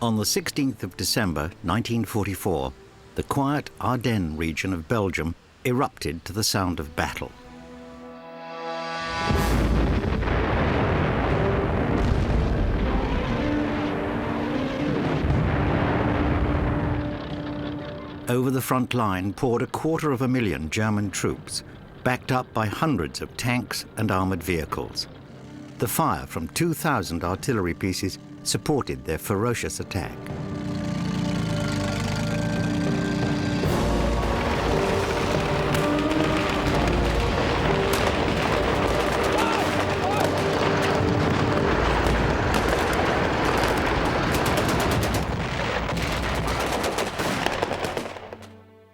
On the 16th of December 1944, the quiet Ardennes region of Belgium erupted to the sound of battle. Over the front line poured 250,000 German troops, backed up by hundreds of tanks and armoured vehicles. The fire from 2,000 artillery pieces supported their ferocious attack.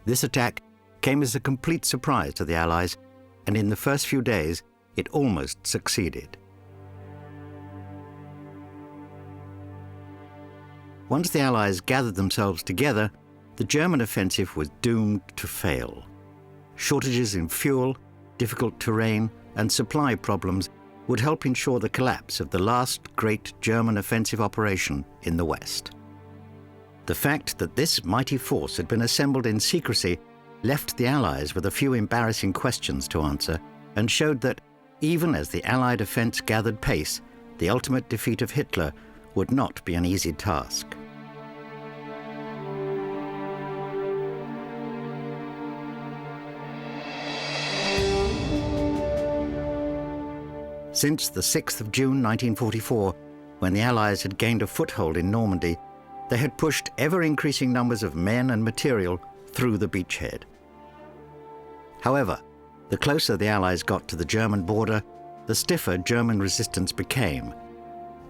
This attack came as a complete surprise to the Allies, and in the first few days, it almost succeeded. Once the Allies gathered themselves together, the German offensive was doomed to fail. Shortages in fuel, difficult terrain, and supply problems would help ensure the collapse of the last great German offensive operation in the West. The fact that this mighty force had been assembled in secrecy left the Allies with a few embarrassing questions to answer and showed that, even as the Allied offense gathered pace, the ultimate defeat of Hitler would not be an easy task. Since the 6th of June 1944, when the Allies had gained a foothold in Normandy, they had pushed ever-increasing numbers of men and material through the beachhead. However, the closer the Allies got to the German border, the stiffer German resistance became,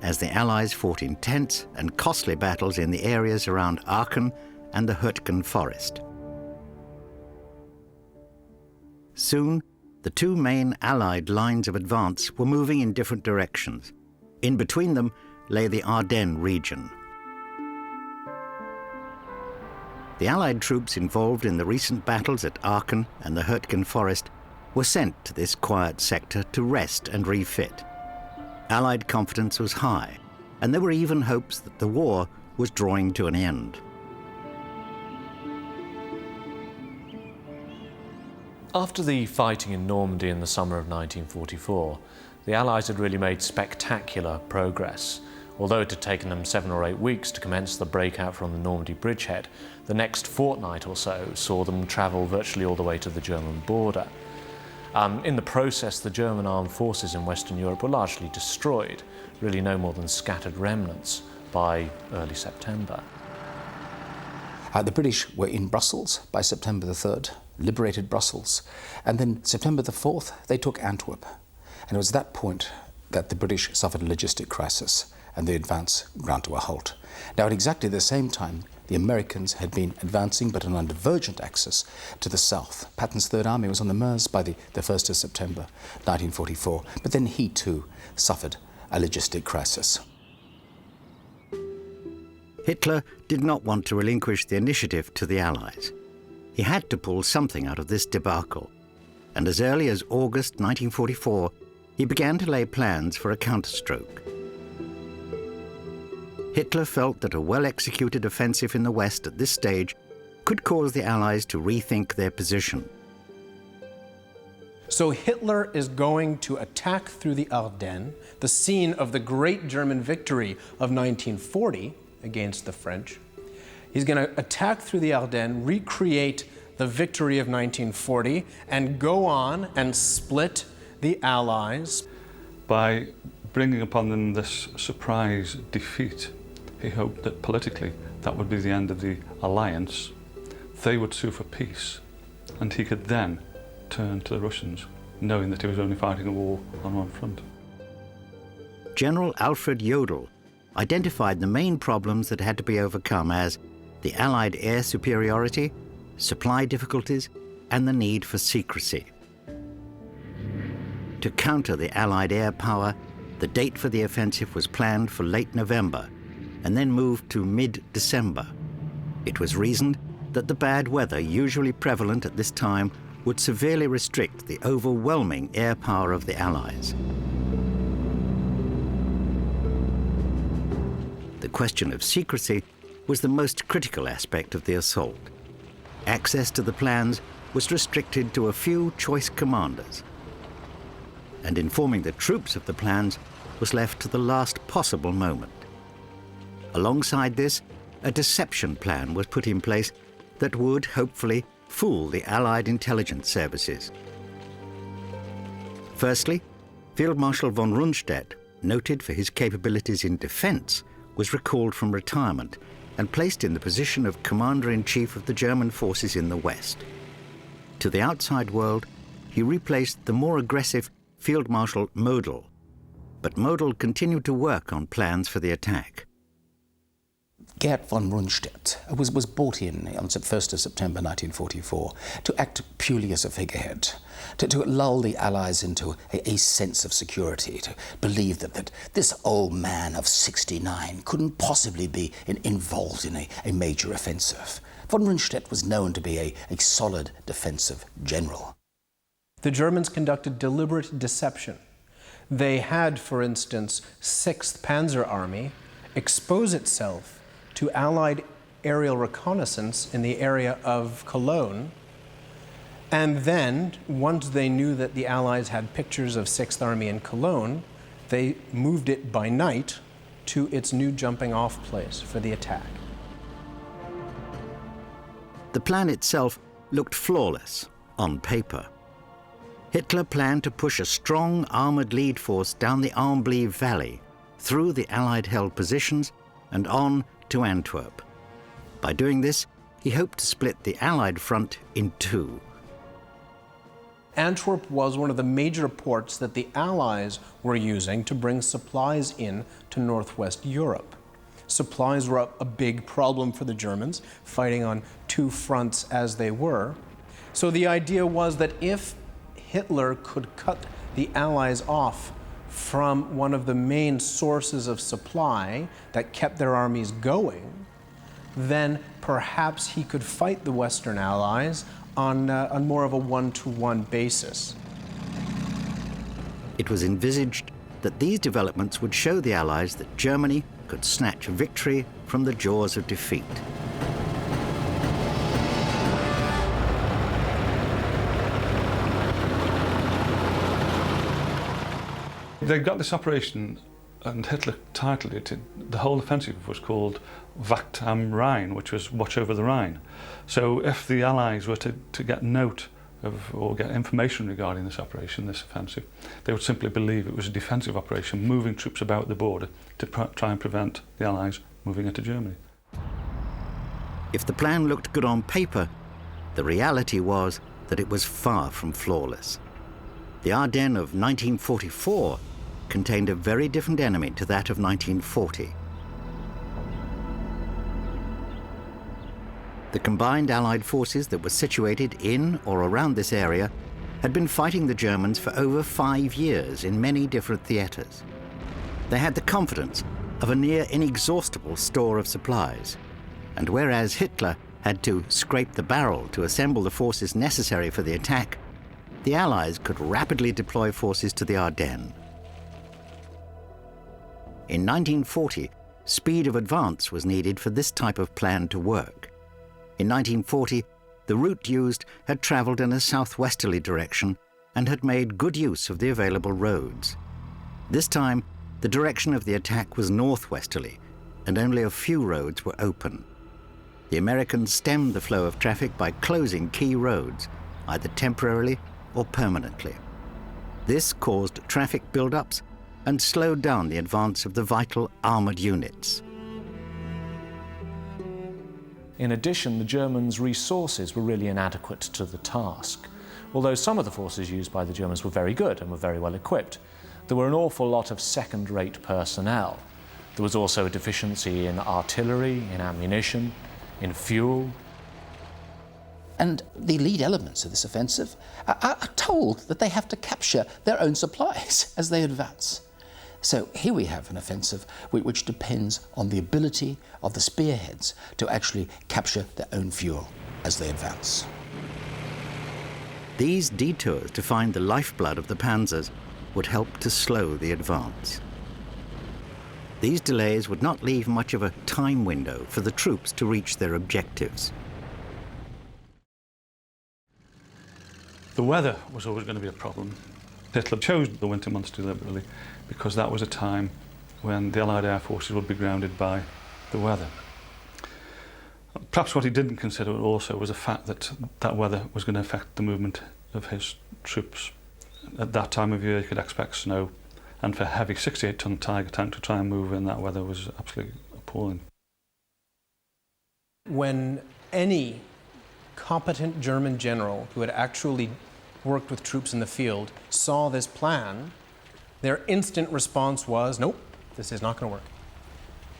as the Allies fought intense and costly battles in the areas around Aachen and the Hürtgen forest. Soon, the two main Allied lines of advance were moving in different directions. In between them lay the Ardennes region. The Allied troops involved in the recent battles at Aachen and the Hürtgen forest were sent to this quiet sector to rest and refit. Allied confidence was high, and there were even hopes that the war was drawing to an end. After the fighting in Normandy in the summer of 1944, the Allies had really made spectacular progress. Although it had taken them 7 or 8 weeks to commence the breakout from the Normandy bridgehead, the next fortnight or so saw them travel virtually all the way to the German border. In the process, the German armed forces in Western Europe were largely destroyed, really no more than scattered remnants, by early September. The British were in Brussels by September the 3rd, liberated Brussels, and then September the 4th they took Antwerp. And it was at that point that the British suffered a logistic crisis and the advance ground to a halt. Now, at exactly the same time, the Americans had been advancing, but on a divergent axis to the south. Patton's Third Army was on the Meuse by the 1st of September 1944, but then he too suffered a logistic crisis. Hitler did not want to relinquish the initiative to the Allies. He had to pull something out of this debacle, and as early as August 1944, he began to lay plans for a counterstroke. Hitler felt that a well-executed offensive in the West at this stage could cause the Allies to rethink their position. So Hitler is going to attack through the Ardennes, the scene of the great German victory of 1940 against the French. He's going to attack through the Ardennes, recreate the victory of 1940, and go on and split the Allies. By bringing upon them this surprise defeat, he hoped that politically that would be the end of the alliance. They would sue for peace, and he could then turn to the Russians, knowing that he was only fighting a war on one front. General Alfred Jodl identified the main problems that had to be overcome as the Allied air superiority, supply difficulties, and the need for secrecy. To counter the Allied air power, the date for the offensive was planned for late November and then moved to mid-December. It was reasoned that the bad weather usually prevalent at this time would severely restrict the overwhelming air power of the Allies. The The question of secrecy was the most critical aspect of the assault. Access to the plans was restricted to a few choice commanders, and informing the troops of the plans was left to the last possible moment. Alongside this, a deception plan was put in place that would, hopefully, fool the Allied intelligence services. Firstly, Field Marshal von Rundstedt, noted for his capabilities in defense, was recalled from retirement and placed in the position of Commander-in-Chief of the German forces in the West. To the outside world, he replaced the more aggressive Field Marshal Model, but Model continued to work on plans for the attack. Gerd von Rundstedt was brought in on 1st of September 1944 to act purely as a figurehead, to lull the Allies into a sense of security, to believe that this old man of 69 couldn't possibly be involved in a major offensive. Von Rundstedt was known to be a solid defensive general. The Germans conducted deliberate deception. They had, for instance, 6th Panzer Army expose itself to Allied aerial reconnaissance in the area of Cologne, and then, once they knew that the Allies had pictures of 6th Army in Cologne, they moved it by night to its new jumping-off place for the attack. The plan itself looked flawless on paper. Hitler planned to push a strong armoured lead force down the Armblie Valley, through the Allied-held positions, and on to Antwerp. By doing this, he hoped to split the Allied front in two. Antwerp was one of the major ports that the Allies were using to bring supplies in to northwest Europe. Supplies were a big problem for the Germans, fighting on two fronts as they were. So the idea was that if Hitler could cut the Allies off from one of the main sources of supply that kept their armies going, then perhaps he could fight the Western Allies on more of a one-to-one basis. It was envisaged that these developments would show the Allies that Germany could snatch victory from the jaws of defeat. They got this operation, and Hitler titled it, the whole offensive was called Wacht am Rhein, which was watch over the Rhine. So if the Allies were to get note of, or get information regarding this operation, this offensive, they would simply believe it was a defensive operation, moving troops about the border to try and prevent the Allies moving into Germany. If the plan looked good on paper, the reality was that it was far from flawless. The Ardennes of 1944 contained a very different enemy to that of 1940. The combined Allied forces that were situated in or around this area had been fighting the Germans for over 5 years in many different theatres. They had the confidence of a near inexhaustible store of supplies, and whereas Hitler had to scrape the barrel to assemble the forces necessary for the attack, the Allies could rapidly deploy forces to the Ardennes. In 1940, speed of advance was needed for this type of plan to work. In 1940, the route used had travelled in a southwesterly direction and had made good use of the available roads. This time, the direction of the attack was northwesterly, and only a few roads were open. The Americans stemmed the flow of traffic by closing key roads, either temporarily or permanently. This caused traffic build-ups and slowed down the advance of the vital armoured units. In addition, the Germans' resources were really inadequate to the task. Although some of the forces used by the Germans were very good and were very well equipped, there were an awful lot of second-rate personnel. There was also a deficiency in artillery, in ammunition, in fuel. And the lead elements of this offensive are told that they have to capture their own supplies as they advance. So here we have an offensive which depends on the ability of the spearheads to actually capture their own fuel as they advance. These detours to find the lifeblood of the panzers would help to slow the advance. These delays would not leave much of a time window for the troops to reach their objectives. The weather was always going to be a problem. Hitler chose the winter months deliberately because that was a time when the Allied air forces would be grounded by the weather. Perhaps what he didn't consider also was the fact that that weather was going to affect the movement of his troops. At that time of year you could expect snow, and for a heavy 68-ton Tiger tank to try and move in that weather was absolutely appalling. When any competent German general who had actually worked with troops in the field saw this plan, their instant response was, nope, this is not going to work.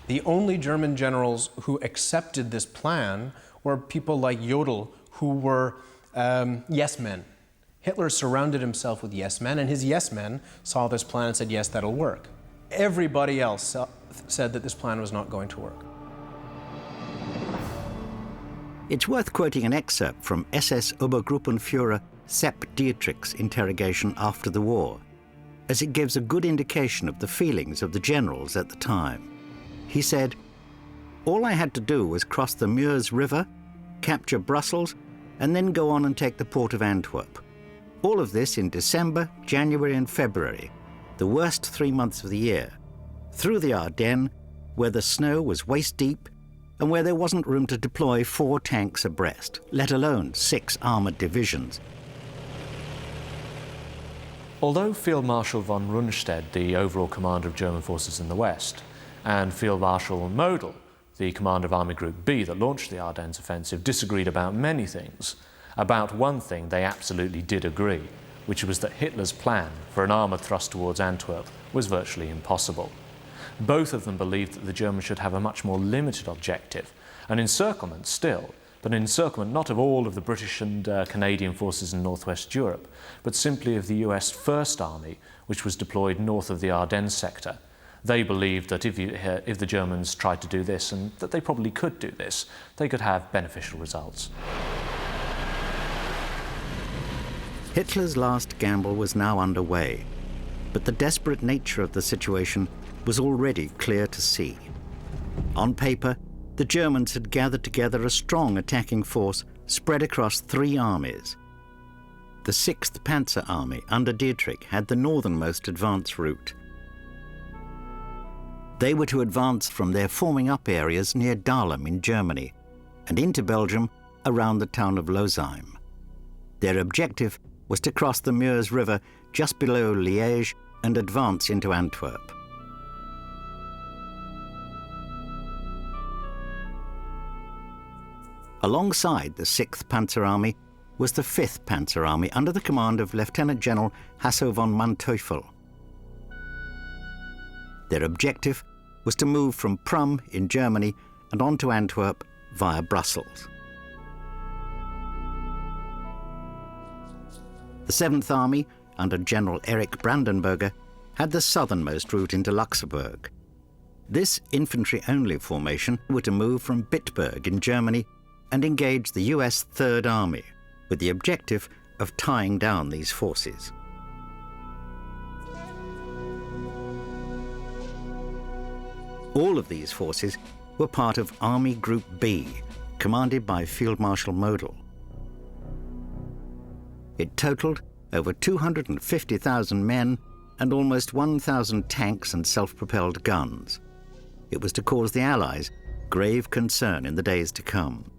The only German generals who accepted this plan were people like Jodl, who were yes men. Hitler surrounded himself with yes men, and his yes men saw this plan and said, yes, that'll work. Everybody else said that this plan was not going to work. It's worth quoting an excerpt from SS Obergruppenführer Sepp Dietrich's interrogation after the war, as it gives a good indication of the feelings of the generals at the time. He said, "All I had to do was cross the Meuse River, capture Brussels, and then go on and take the port of Antwerp. All of this in December, January and February, the worst 3 months of the year, through the Ardennes, where the snow was waist-deep and where there wasn't room to deploy 4 tanks abreast, let alone 6 armoured divisions." Although Field Marshal von Rundstedt, the overall commander of German forces in the West, and Field Marshal Model, the commander of Army Group B that launched the Ardennes offensive, disagreed about many things, about one thing they absolutely did agree, which was that Hitler's plan for an armoured thrust towards Antwerp was virtually impossible. Both of them believed that the Germans should have a much more limited objective, an encirclement still, but an encirclement not of all of the British and Canadian forces in northwest Europe, but simply of the US First Army, which was deployed north of the Ardennes sector. They believed that if the Germans tried to do this, and that they probably could do this, they could have beneficial results. Hitler's last gamble was now underway, but the desperate nature of the situation was already clear to see. On paper, the Germans had gathered together a strong attacking force spread across 3 armies. The 6th Panzer Army under Dietrich had the northernmost advance route. They were to advance from their forming up areas near Dahlem in Germany and into Belgium around the town of Losheim. Their objective was to cross the Meuse River just below Liège and advance into Antwerp. Alongside the 6th Panzer Army was the 5th Panzer Army under the command of Lieutenant General Hasso von Manteuffel. Their objective was to move from Prüm in Germany and on to Antwerp via Brussels. The 7th Army, under General Erich Brandenberger, had the southernmost route into Luxembourg. This infantry-only formation were to move from Bitburg in Germany and engage the US Third Army, with the objective of tying down these forces. All of these forces were part of Army Group B, commanded by Field Marshal Model. It totaled over 250,000 men and almost 1,000 tanks and self-propelled guns. It was to cause the Allies grave concern in the days to come.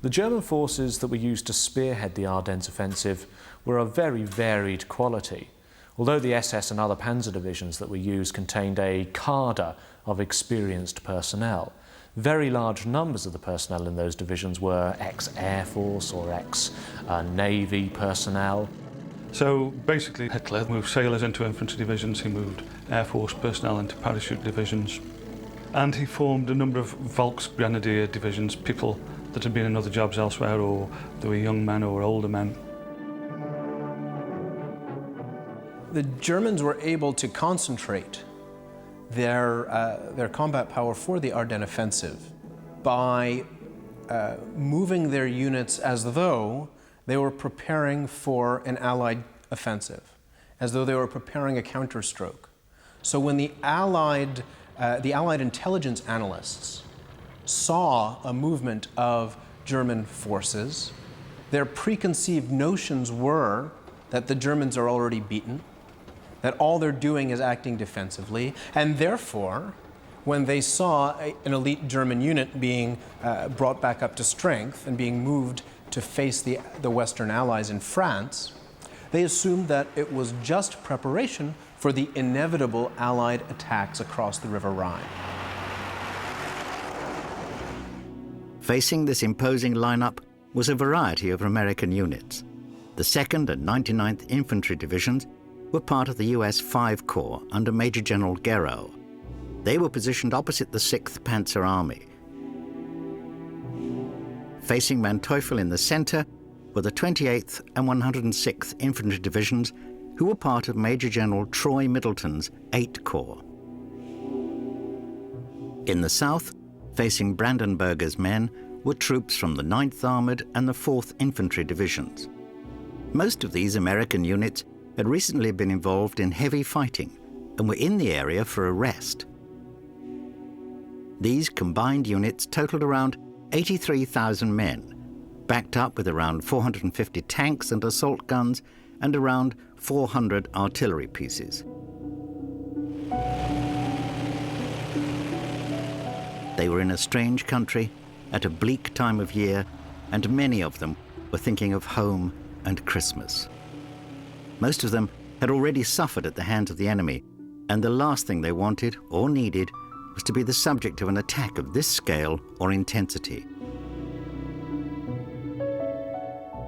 The German forces that were used to spearhead the Ardennes offensive were of very varied quality. Although the SS and other panzer divisions that were used contained a cadre of experienced personnel, very large numbers of the personnel in those divisions were ex-Air Force or ex-Navy personnel. So basically Hitler moved sailors into infantry divisions, he moved Air Force personnel into parachute divisions, and he formed a number of Volksgrenadier divisions, people that had been in other jobs elsewhere, or they were young men or older men. The Germans were able to concentrate their combat power for the Ardennes offensive by moving their units as though they were preparing for an Allied offensive, as though they were preparing a counterstroke. So when the Allied the Allied intelligence analysts saw a movement of German forces. Their preconceived notions were that the Germans are already beaten, that all they're doing is acting defensively, and therefore, when they saw an elite German unit being brought back up to strength and being moved to face the Western Allies in France, they assumed that it was just preparation for the inevitable Allied attacks across the River Rhine. Facing this imposing lineup was a variety of American units. The 2nd and 99th Infantry Divisions were part of the US 5 Corps under Major General Gerow. They were positioned opposite the 6th Panzer Army. Facing Manteuffel in the center were the 28th and 106th Infantry Divisions, who were part of Major General Troy Middleton's 8th Corps. In the south, facing Brandenberger's men, were troops from the 9th Armored and the 4th Infantry Divisions. Most of these American units had recently been involved in heavy fighting and were in the area for a rest. These combined units totaled around 83,000 men, backed up with around 450 tanks and assault guns and around 400 artillery pieces. They were in a strange country at a bleak time of year, and many of them were thinking of home and Christmas. Most of them had already suffered at the hands of the enemy, and the last thing they wanted or needed was to be the subject of an attack of this scale or intensity.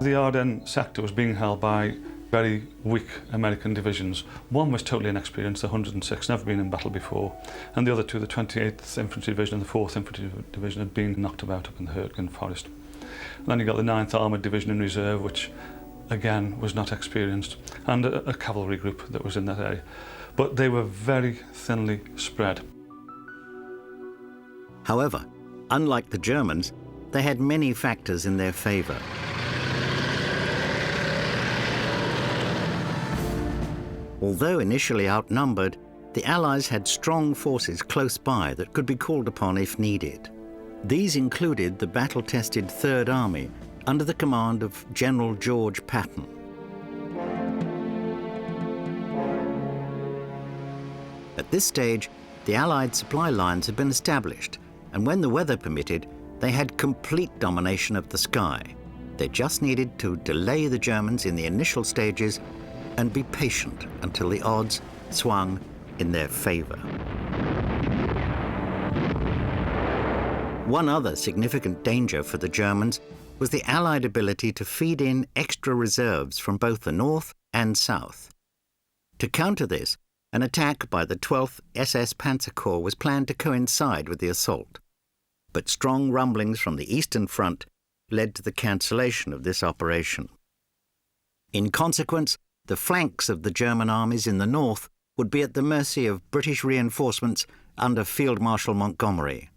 The Ardennes sector was being held by very weak American divisions. One was totally inexperienced, the 106, never been in battle before, and the other two, the 28th Infantry Division and the 4th Infantry Division, had been knocked about up in the Hürtgen Forest. And then you got the 9th Armoured Division in reserve, which again was not experienced, and a cavalry group that was in that area. But they were very thinly spread. However, unlike the Germans, they had many factors in their favor. Although initially outnumbered, the Allies had strong forces close by that could be called upon if needed. These included the battle-tested Third Army under the command of General George Patton. At this stage, the Allied supply lines had been established, and when the weather permitted, they had complete domination of the sky. They just needed to delay the Germans in the initial stages and be patient until the odds swung in their favor. One other significant danger for the Germans was the Allied ability to feed in extra reserves from both the north and south. To counter this, an attack by the 12th SS Panzer Corps was planned to coincide with the assault. But strong rumblings from the Eastern Front led to the cancellation of this operation. In consequence, the flanks of the German armies in the north would be at the mercy of British reinforcements under Field Marshal Montgomery.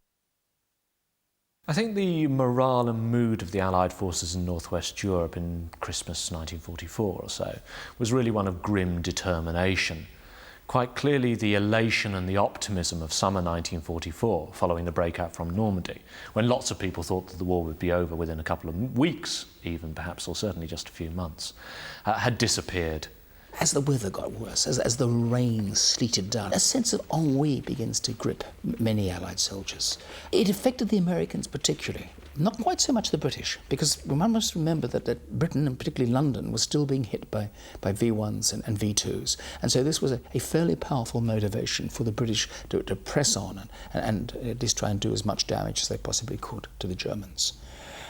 I think the morale and mood of the Allied forces in northwest Europe in Christmas 1944 or so was really one of grim determination. Quite clearly, the elation and the optimism of summer 1944, following the breakout from Normandy, when lots of people thought that the war would be over within a couple of weeks, even perhaps, or certainly just a few months, had disappeared. As the weather got worse, as the rain sleeted down, a sense of ennui begins to grip many Allied soldiers. It affected the Americans particularly, not quite so much the British, because one must remember that Britain, and particularly London, was still being hit by V1s and V2s. And so this was a fairly powerful motivation for the British to press on and at least try and do as much damage as they possibly could to the Germans.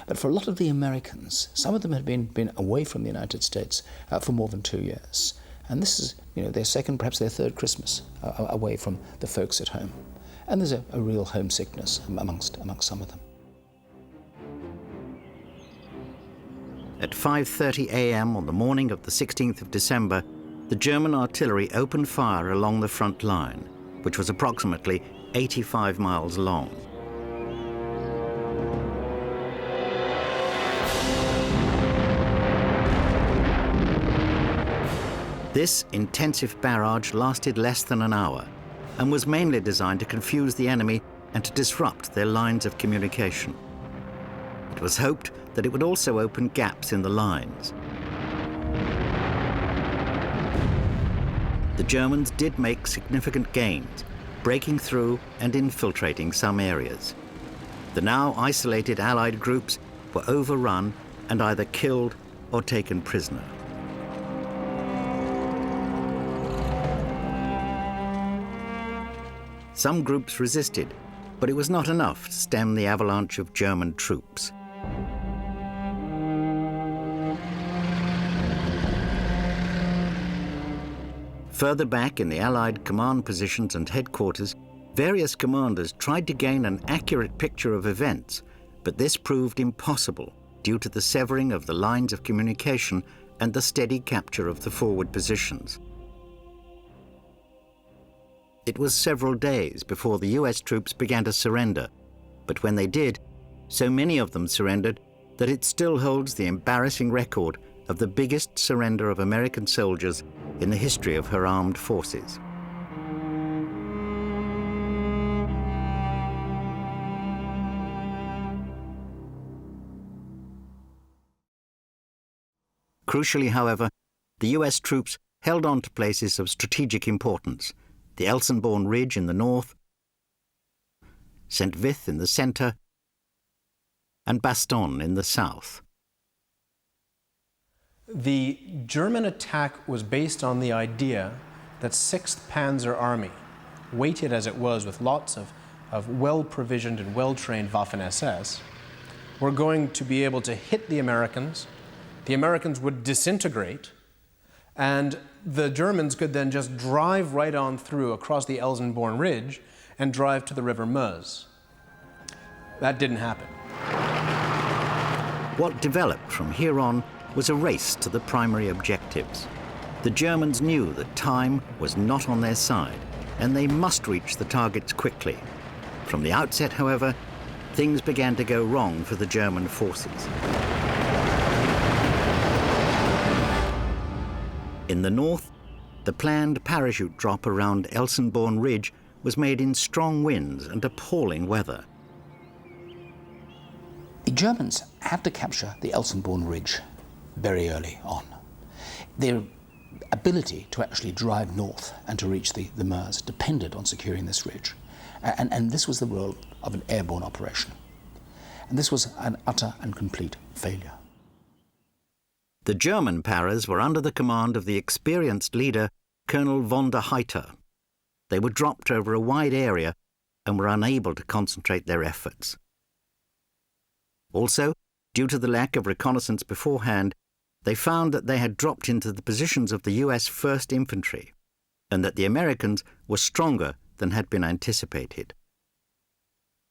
But for a lot of the Americans, some of them had been away from the United States for more than 2 years. And this is their second, perhaps their third Christmas away from the folks at home. And there's a real homesickness amongst some of them. At 5:30 a.m. on the morning of the 16th of December, the German artillery opened fire along the front line, which was approximately 85 miles long. This intensive barrage lasted less than an hour, and was mainly designed to confuse the enemy and to disrupt their lines of communication. It was hoped that it would also open gaps in the lines. The Germans did make significant gains, breaking through and infiltrating some areas. The now isolated Allied groups were overrun and either killed or taken prisoner. Some groups resisted, but it was not enough to stem the avalanche of German troops. Further back in the Allied command positions and headquarters, various commanders tried to gain an accurate picture of events, but this proved impossible due to the severing of the lines of communication and the steady capture of the forward positions. It was several days before the US troops began to surrender, but when they did, so many of them surrendered that it still holds the embarrassing record of the biggest surrender of American soldiers in the history of her armed forces. Crucially, however, the US troops held on to places of strategic importance: the Elsenborn Ridge in the north, St. Vith in the centre, and Bastogne in the south. The German attack was based on the idea that 6th Panzer Army, weighted as it was with lots of well-provisioned and well-trained Waffen-SS, were going to be able to hit the Americans would disintegrate, and the Germans could then just drive right on through across the Elsenborn Ridge and drive to the River Meuse. That didn't happen. What developed from here on was a race to the primary objectives. The Germans knew that time was not on their side, and they must reach the targets quickly. From the outset, however, things began to go wrong for the German forces. In the north, the planned parachute drop around Elsenborn Ridge was made in strong winds and appalling weather. The Germans had to capture the Elsenborn Ridge very early on. Their ability to actually drive north and to reach the Meuse depended on securing this ridge. And this was the role of an airborne operation. And this was an utter and complete failure. The German paras were under the command of the experienced leader, Colonel von der Heydter. They were dropped over a wide area and were unable to concentrate their efforts. Also, due to the lack of reconnaissance beforehand, they found that they had dropped into the positions of the US 1st Infantry, and that the Americans were stronger than had been anticipated.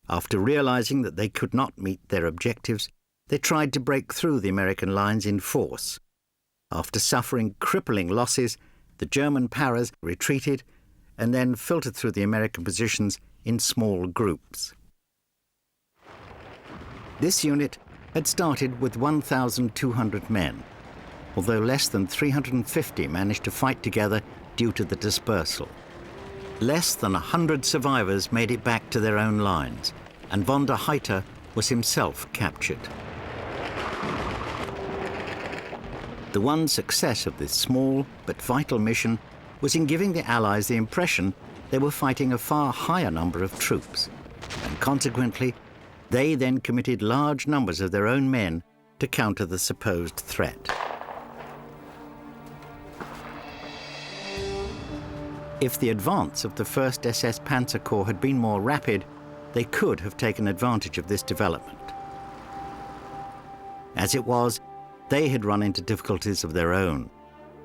After realizing that they could not meet their objectives, they tried to break through the American lines in force. After suffering crippling losses, the German paras retreated and then filtered through the American positions in small groups. This unit had started with 1,200 men, although less than 350 managed to fight together due to the dispersal. Less than 100 survivors made it back to their own lines, and von der Heydter was himself captured. The one success of this small but vital mission was in giving the Allies the impression they were fighting a far higher number of troops, and consequently, they then committed large numbers of their own men to counter the supposed threat. If the advance of the 1st SS Panzer Corps had been more rapid, they could have taken advantage of this development. As it was, they had run into difficulties of their own.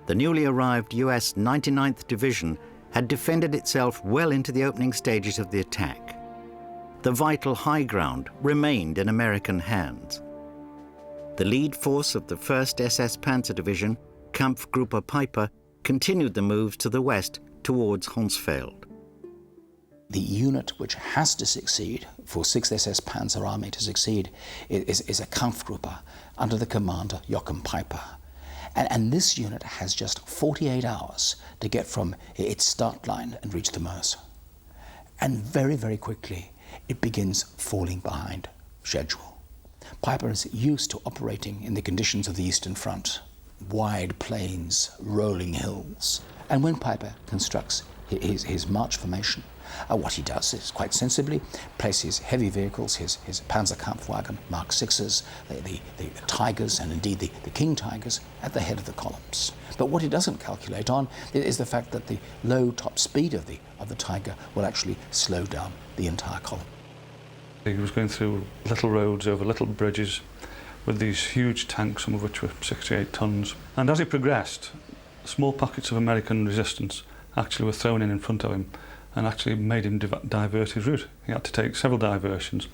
The newly arrived US 99th Division had defended itself well into the opening stages of the attack. The vital high ground remained in American hands. The lead force of the 1st SS Panzer Division, Kampfgruppe Peiper, continued the moves to the west towards Honsfeld. The unit which has to succeed, for 6th SS Panzer Army to succeed, is a Kampfgruppe under the commander Joachim Peiper. And this unit has just 48 hours to get from its start line and reach the Meuse. And very, very quickly, it begins falling behind schedule. Piper is used to operating in the conditions of the Eastern Front, wide plains, rolling hills. And when Piper constructs his march formation, what he does is, quite sensibly, place his heavy vehicles, his Panzerkampfwagen, Mark 6s, the Tigers, and indeed the King Tigers, at the head of the columns. But what he doesn't calculate on is the fact that the low top speed of the Tiger will actually slow down the entire column. He was going through little roads over little bridges with these huge tanks, some of which were 68 tons. And as he progressed, small pockets of American resistance actually were thrown in front of him and actually made him divert his route. He had to take several diversions.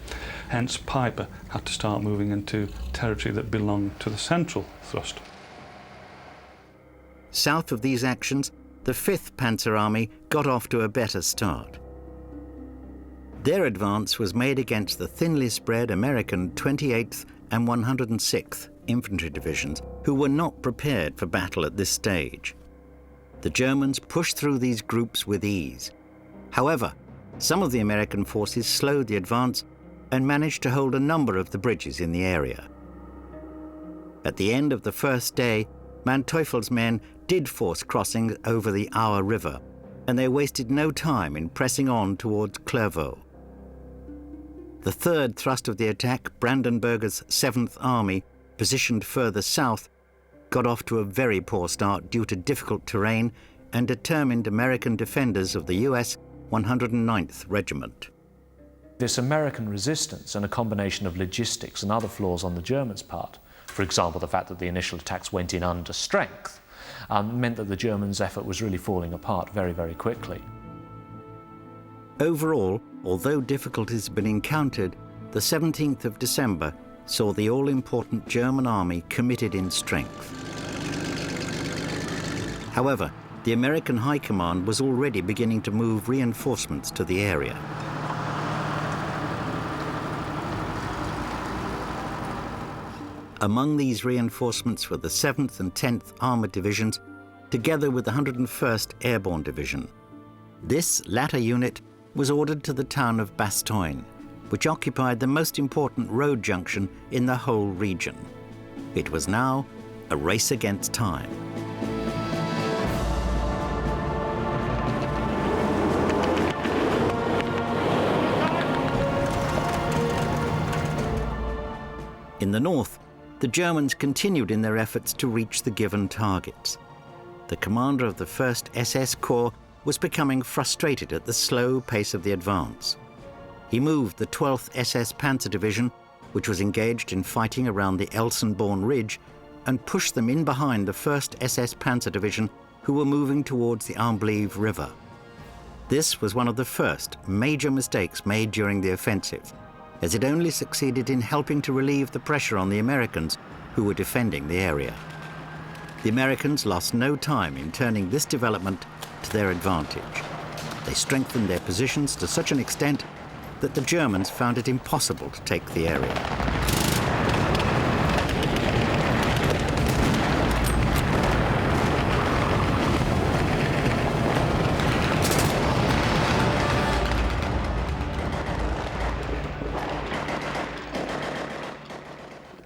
Hence, Piper had to start moving into territory that belonged to the central thrust. South of these actions, the 5th Panzer Army got off to a better start. Their advance was made against the thinly spread American 28th and 106th Infantry Divisions, who were not prepared for battle at this stage. The Germans pushed through these groups with ease. However, some of the American forces slowed the advance and managed to hold a number of the bridges in the area. At the end of the first day, Manteuffel's men did force crossings over the Aue River, and they wasted no time in pressing on towards Clairvaux. The third thrust of the attack, Brandenberger's 7th Army, positioned further south, got off to a very poor start due to difficult terrain and determined American defenders of the US 109th Regiment. This American resistance and a combination of logistics and other flaws on the Germans' part, for example the fact that the initial attacks went in under strength, meant that the Germans' effort was really falling apart very, very quickly. Overall, although difficulties had been encountered, the 17th of December saw the all-important German army committed in strength. However, the American High Command was already beginning to move reinforcements to the area. Among these reinforcements were the 7th and 10th Armoured Divisions, together with the 101st Airborne Division. This latter unit was ordered to the town of Bastogne, which occupied the most important road junction in the whole region. It was now a race against time. In the north, the Germans continued in their efforts to reach the given targets. The commander of the 1st SS Corps was becoming frustrated at the slow pace of the advance. He moved the 12th SS Panzer Division, which was engaged in fighting around the Elsenborn Ridge, and pushed them in behind the 1st SS Panzer Division, who were moving towards the Amblive River. This was one of the first major mistakes made during the offensive, as it only succeeded in helping to relieve the pressure on the Americans, who were defending the area. The Americans lost no time in turning this development to their advantage. They strengthened their positions to such an extent that the Germans found it impossible to take the area.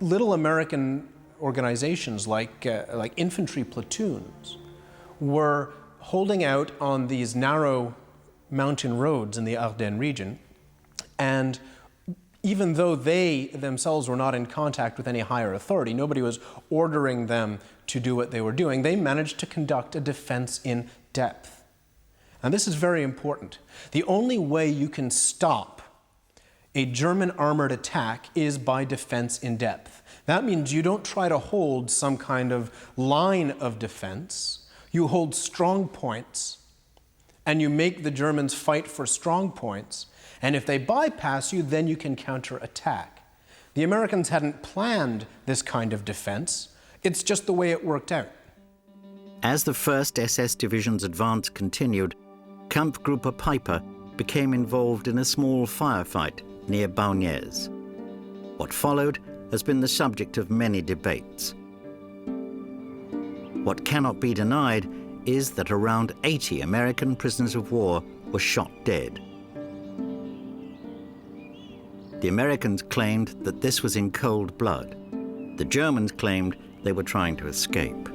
Little American organizations like infantry platoons were holding out on these narrow mountain roads in the Ardennes region, and even though they themselves were not in contact with any higher authority, nobody was ordering them to do what they were doing, they managed to conduct a defense in depth. And this is very important. The only way you can stop a German armored attack is by defense in depth. That means you don't try to hold some kind of line of defense. You hold strong points, and you make the Germans fight for strong points. And if they bypass you, then you can counterattack. The Americans hadn't planned this kind of defense. It's just the way it worked out. As the 1st SS Division's advance continued, Kampfgruppe Piper became involved in a small firefight near Baugnes. What followed has been the subject of many debates. What cannot be denied is that around 80 American prisoners of war were shot dead. The Americans claimed that this was in cold blood. The Germans claimed they were trying to escape.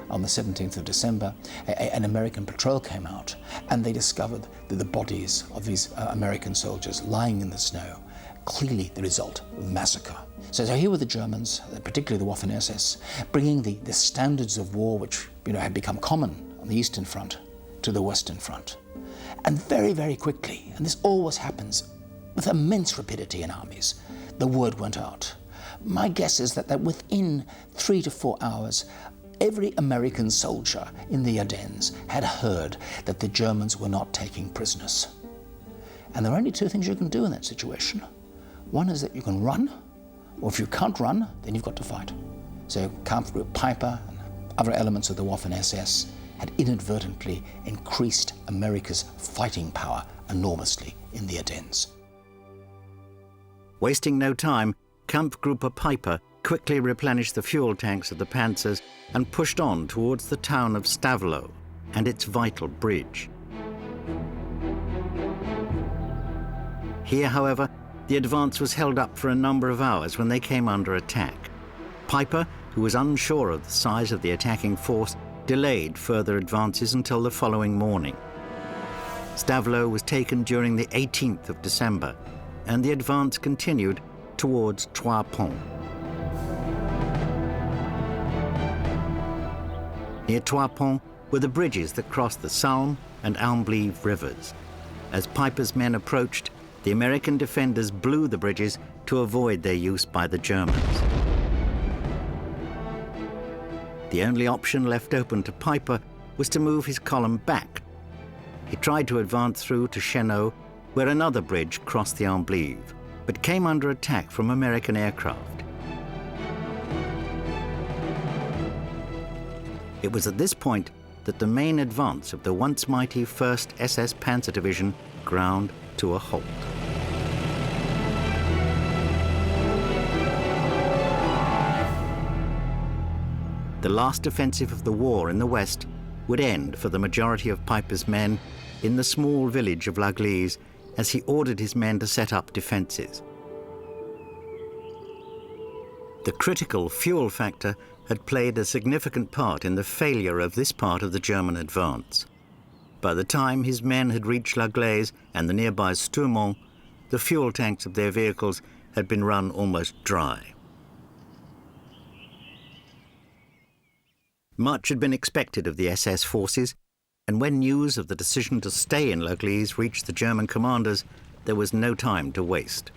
On the 17th of December, an American patrol came out and they discovered that the bodies of these American soldiers lying in the snow, clearly the result of massacre. So here were the Germans, particularly the Waffen-SS, bringing the standards of war which had become common on the Eastern Front to the Western Front. And very, very quickly, and this always happens with immense rapidity in armies, the word went out. My guess is that within 3 to 4 hours, every American soldier in the Ardennes had heard that the Germans were not taking prisoners. And there are only two things you can do in that situation. One is that you can run, or if you can't run, then you've got to fight. So Kampfgruppe Piper and other elements of the Waffen-SS had inadvertently increased America's fighting power enormously in the Ardennes. Wasting no time, Kampfgruppe Piper quickly replenished the fuel tanks of the panzers and pushed on towards the town of Stavelot and its vital bridge. Here, however, the advance was held up for a number of hours when they came under attack. Piper, who was unsure of the size of the attacking force, delayed further advances until the following morning. Stavelot was taken during the 18th of December, and the advance continued towards Trois-Ponts. Near Trois-Ponts were the bridges that crossed the Salm and Almblive rivers. As Piper's men approached, the American defenders blew the bridges to avoid their use by the Germans. The only option left open to Piper was to move his column back. He tried to advance through to Chenot, where another bridge crossed the Almblive, but came under attack from American aircraft. It was at this point that the main advance of the once mighty 1st SS Panzer Division ground to a halt. The last offensive of the war in the West would end for the majority of Piper's men in the small village of L'Église as he ordered his men to set up defences. The critical fuel factor had played a significant part in the failure of this part of the German advance. By the time his men had reached L'Église and the nearby Stourmont, the fuel tanks of their vehicles had been run almost dry. Much had been expected of the SS forces, and when news of the decision to stay in L'Église reached the German commanders, there was no time to waste.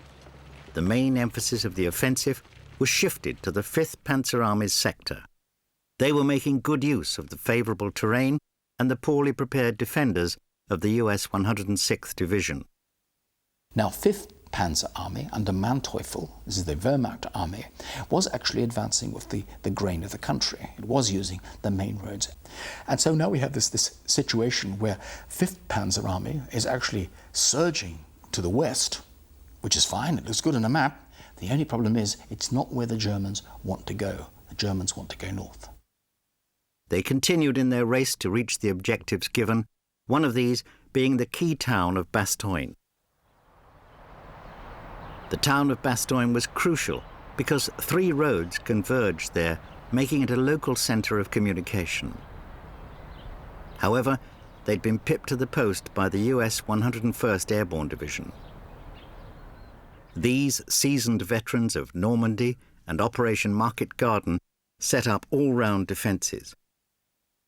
The main emphasis of the offensive was shifted to the 5th Panzer Army's sector. They were making good use of the favourable terrain and the poorly prepared defenders of the US 106th Division. Now, 5th Panzer Army under Manteuffel, this is the Wehrmacht army, was actually advancing with the grain of the country. It was using the main roads. And so now we have this situation where 5th Panzer Army is actually surging to the west, which is fine, it looks good on a map. The only problem is it's not where the Germans want to go. The Germans want to go north. They continued in their race to reach the objectives given, one of these being the key town of Bastogne. The town of Bastogne was crucial because 3 roads converged there, making it a local centre of communication. However, they'd been pipped to the post by the US 101st Airborne Division. These seasoned veterans of Normandy and Operation Market Garden set up all-round defences.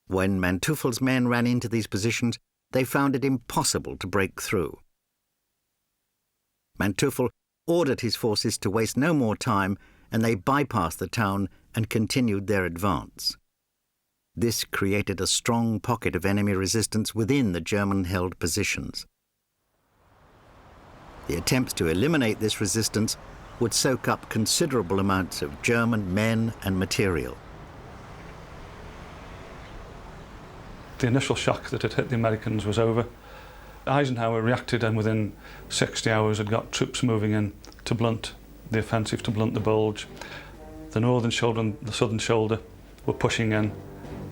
When Manteuffel's men ran into these positions, they found it impossible to break through. Manteuffel ordered his forces to waste no more time, and they bypassed the town and continued their advance. This created a strong pocket of enemy resistance within the German-held positions. The attempts to eliminate this resistance would soak up considerable amounts of German men and material. The initial shock that had hit the Americans was over. Eisenhower reacted and within 60 hours had got troops moving in to blunt the offensive, to blunt the Bulge. The northern shoulder and the southern shoulder were pushing in,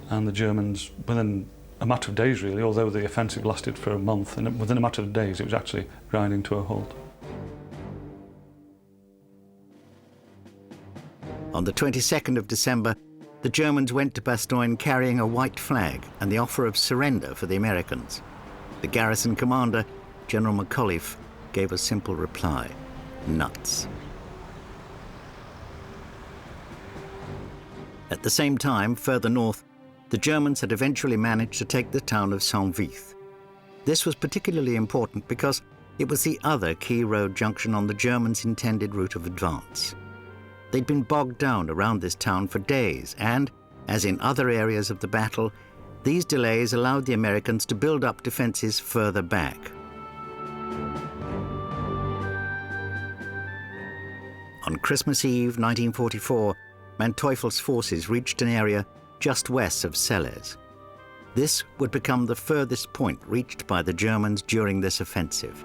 and the Germans, within a matter of days really, although the offensive lasted for a month, and within a matter of days it was actually grinding to a halt. On the 22nd of December, the Germans went to Bastogne carrying a white flag and the offer of surrender for the Americans. The garrison commander, General McAuliffe, gave a simple reply: nuts. At the same time, further north, the Germans had eventually managed to take the town of Saint-Vith. This was particularly important because it was the other key road junction on the Germans' intended route of advance. They'd been bogged down around this town for days, and, as in other areas of the battle, these delays allowed the Americans to build up defenses further back. On Christmas Eve 1944, Manteuffel's forces reached an area just west of Celles. This would become the furthest point reached by the Germans during this offensive.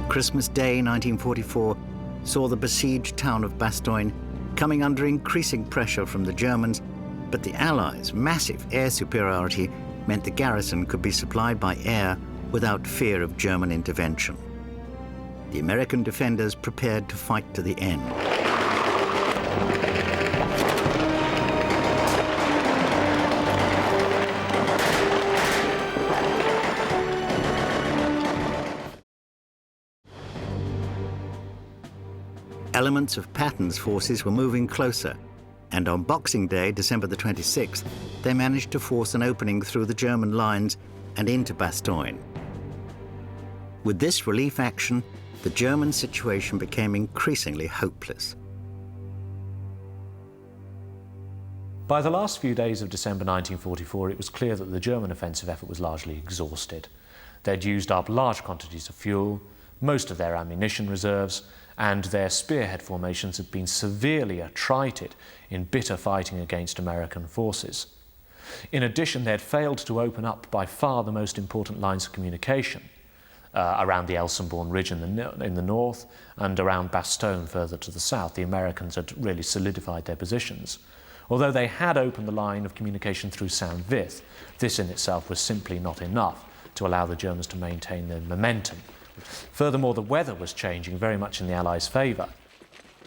Christmas Day 1944 saw the besieged town of Bastogne coming under increasing pressure from the Germans, but the Allies' massive air superiority meant the garrison could be supplied by air without fear of German intervention. The American defenders prepared to fight to the end. Elements of Patton's forces were moving closer, and on Boxing Day, December the 26th, they managed to force an opening through the German lines and into Bastogne. With this relief action, the German situation became increasingly hopeless. By the last few days of December 1944, it was clear that the German offensive effort was largely exhausted. They'd used up large quantities of fuel, most of their ammunition reserves, and their spearhead formations had been severely attrited in bitter fighting against American forces. In addition, they had failed to open up by far the most important lines of communication around the Elsenborn Ridge in the north and around Bastogne further to the south. The Americans had really solidified their positions. Although they had opened the line of communication through Saint-Vith, this in itself was simply not enough to allow the Germans to maintain their momentum. Furthermore, the weather was changing very much in the Allies' favour.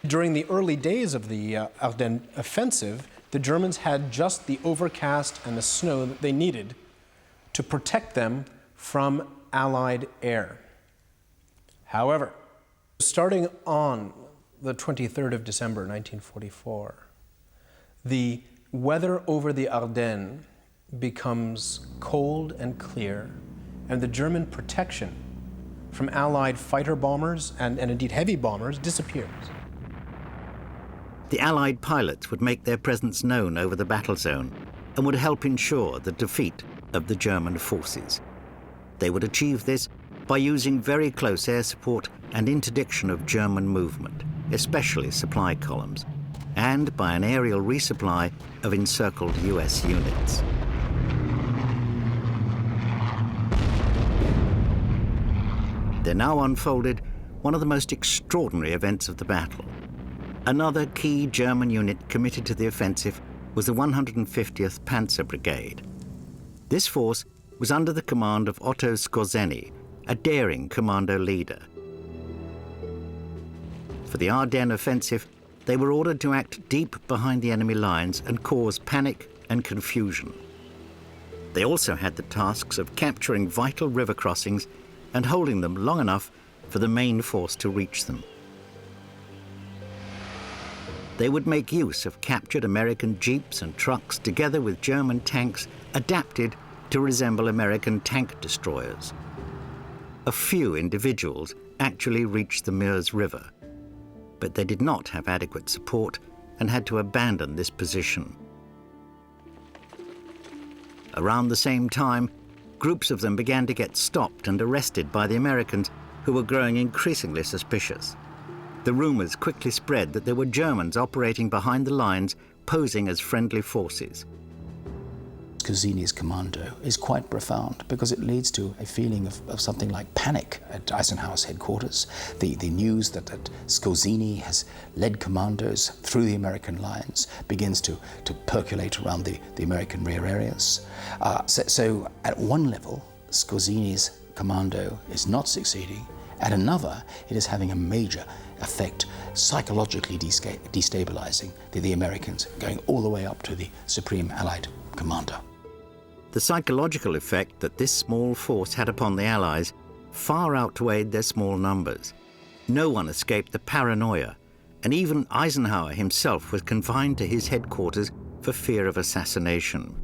During the early days of the Ardennes offensive, the Germans had just the overcast and the snow that they needed to protect them from Allied air. However, starting on the 23rd of December 1944, the weather over the Ardennes becomes cold and clear, and the German protection from Allied fighter bombers and indeed heavy bombers disappears. The Allied pilots would make their presence known over the battle zone and would help ensure the defeat of the German forces. They would achieve this by using very close air support and interdiction of German movement, especially supply columns, and by an aerial resupply of encircled US units. There now unfolded one of the most extraordinary events of the battle. Another key German unit committed to the offensive was the 150th Panzer Brigade. This force was under the command of Otto Skorzeny, a daring commando leader. For the Ardennes offensive, they were ordered to act deep behind the enemy lines and cause panic and confusion. They also had the tasks of capturing vital river crossings and holding them long enough for the main force to reach them. They would make use of captured American jeeps and trucks together with German tanks adapted to resemble American tank destroyers. A few individuals actually reached the Meuse River, but they did not have adequate support and had to abandon this position. Around the same time, groups of them began to get stopped and arrested by the Americans, who were growing increasingly suspicious. The rumors quickly spread that there were Germans operating behind the lines, posing as friendly forces. Scozzini's commando is quite profound because it leads to a feeling of something like panic at Eisenhower's headquarters. The news that Scozzini has led commandos through the American lines begins to percolate around the American rear areas. So at one level, Scozzini's commando is not succeeding. At another, it is having a major effect, psychologically destabilizing the Americans, going all the way up to the Supreme Allied Commander. The psychological effect that this small force had upon the Allies far outweighed their small numbers. No one escaped the paranoia, and even Eisenhower himself was confined to his headquarters for fear of assassination.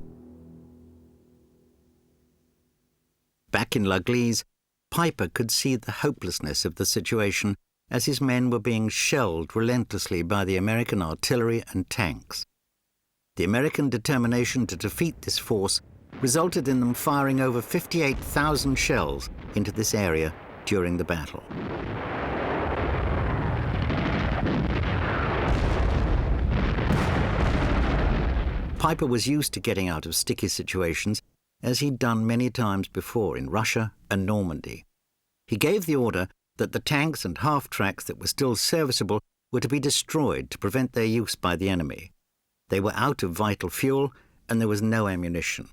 Back in La Gleize, Piper could see the hopelessness of the situation as his men were being shelled relentlessly by the American artillery and tanks. The American determination to defeat this force resulted in them firing over 58,000 shells into this area during the battle. Piper was used to getting out of sticky situations, as he'd done many times before in Russia and Normandy. He gave the order that the tanks and half-tracks that were still serviceable were to be destroyed to prevent their use by the enemy. They were out of vital fuel and there was no ammunition.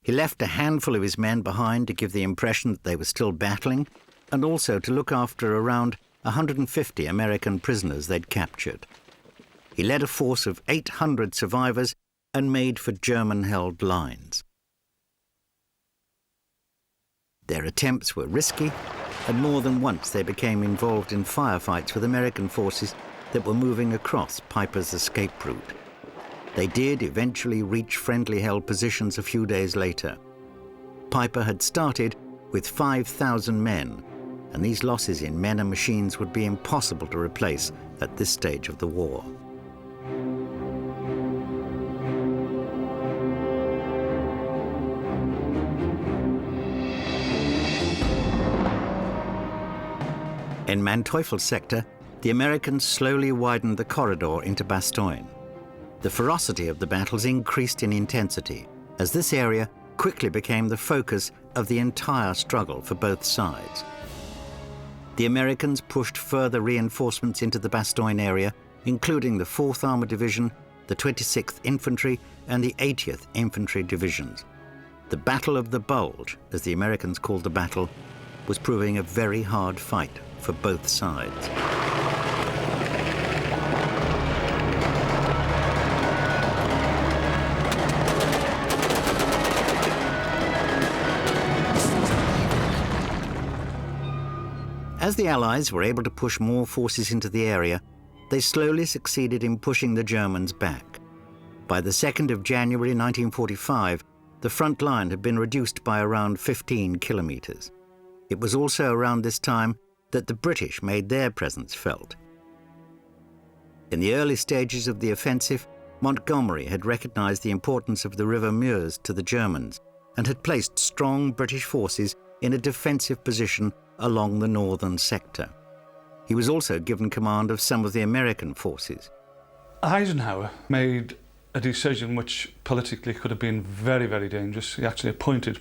He left a handful of his men behind to give the impression that they were still battling, and also to look after around 150 American prisoners they'd captured. He led a force of 800 survivors and made for German-held lines. Their attempts were risky, and more than once they became involved in firefights with American forces that were moving across Piper's escape route. They did eventually reach friendly-held positions a few days later. Piper had started with 5,000 men, and these losses in men and machines would be impossible to replace at this stage of the war. In Manteuffel's sector, the Americans slowly widened the corridor into Bastogne. The ferocity of the battles increased in intensity, as this area quickly became the focus of the entire struggle for both sides. The Americans pushed further reinforcements into the Bastogne area, including the 4th Armored Division, the 26th Infantry, and the 80th Infantry Divisions. The Battle of the Bulge, as the Americans called the battle, was proving a very hard fight for both sides. As the Allies were able to push more forces into the area, they slowly succeeded in pushing the Germans back. By the 2nd of January 1945, the front line had been reduced by around 15 kilometers. It was also around this time that the British made their presence felt. In the early stages of the offensive, Montgomery had recognized the importance of the River Meuse to the Germans and had placed strong British forces in a defensive position along the northern sector. He was also given command of some of the American forces. Eisenhower made a decision which politically could have been very, very dangerous. He actually appointed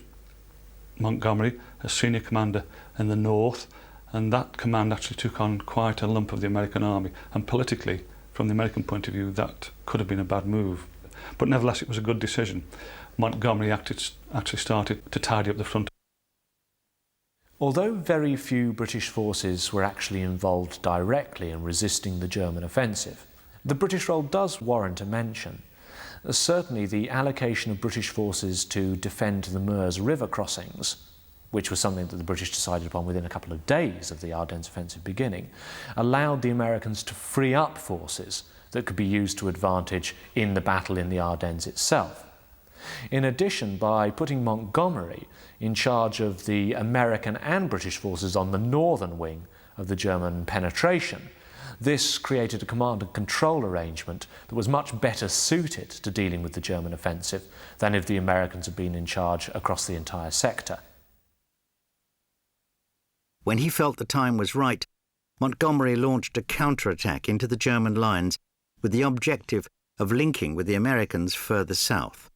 Montgomery as senior commander in the north, and that command actually took on quite a lump of the American army, and politically, from the American point of view, that could have been a bad move. But nevertheless, it was a good decision. Montgomery actually started to tidy up the front. Although very few British forces were actually involved directly in resisting the German offensive, the British role does warrant a mention. Certainly the allocation of British forces to defend the Meuse river crossings, which was something that the British decided upon within a couple of days of the Ardennes offensive beginning, allowed the Americans to free up forces that could be used to advantage in the battle in the Ardennes itself. In addition, by putting Montgomery in charge of the American and British forces on the northern wing of the German penetration, this created a command and control arrangement that was much better suited to dealing with the German offensive than if the Americans had been in charge across the entire sector. When he felt the time was right, Montgomery launched a counterattack into the German lines with the objective of linking with the Americans further south.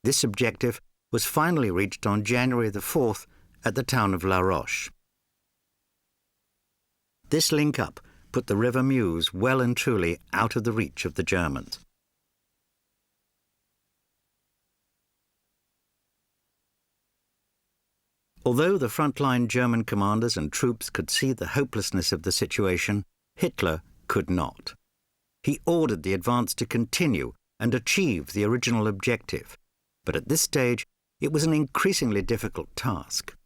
This objective was finally reached on January the 4th at the town of La Roche. This link-up put the River Meuse well and truly out of the reach of the Germans. Although the frontline German commanders and troops could see the hopelessness of the situation, Hitler could not. He ordered the advance to continue and achieve the original objective, but at this stage it was an increasingly difficult task.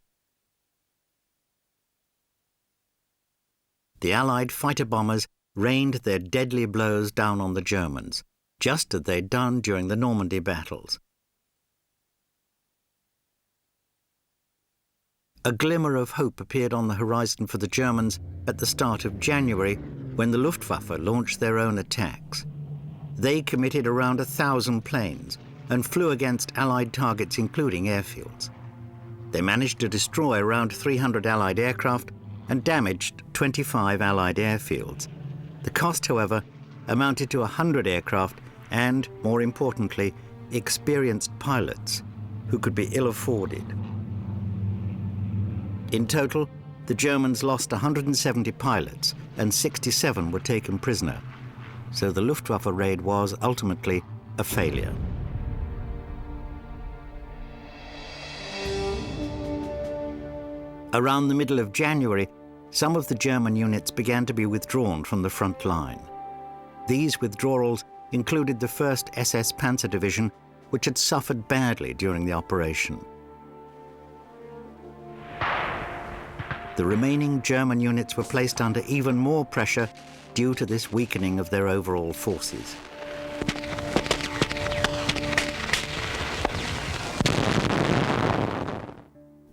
The Allied fighter-bombers rained their deadly blows down on the Germans, just as they'd done during the Normandy battles. A glimmer of hope appeared on the horizon for the Germans at the start of January when the Luftwaffe launched their own attacks. They committed around 1,000 planes and flew against Allied targets, including airfields. They managed to destroy around 300 Allied aircraft and damaged 25 Allied airfields. The cost, however, amounted to 100 aircraft and, more importantly, experienced pilots who could be ill-afforded. In total, the Germans lost 170 pilots and 67 were taken prisoner, so the Luftwaffe raid was ultimately a failure. Around the middle of January, some of the German units began to be withdrawn from the front line. These withdrawals included the 1st SS Panzer Division, which had suffered badly during the operation. The remaining German units were placed under even more pressure due to this weakening of their overall forces.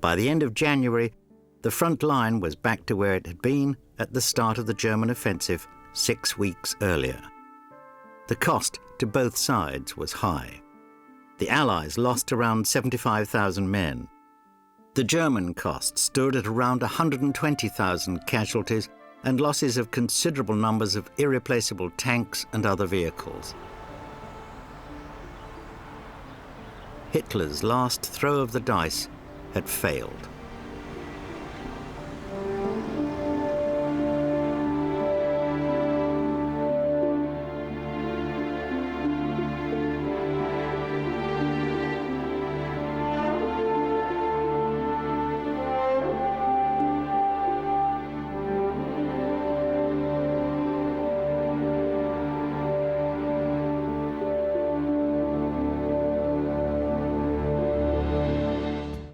By the end of January, the front line was back to where it had been at the start of the German offensive 6 weeks earlier. The cost to both sides was high. The Allies lost around 75,000 men. The German cost stood at around 120,000 casualties and losses of considerable numbers of irreplaceable tanks and other vehicles. Hitler's last throw of the dice had failed.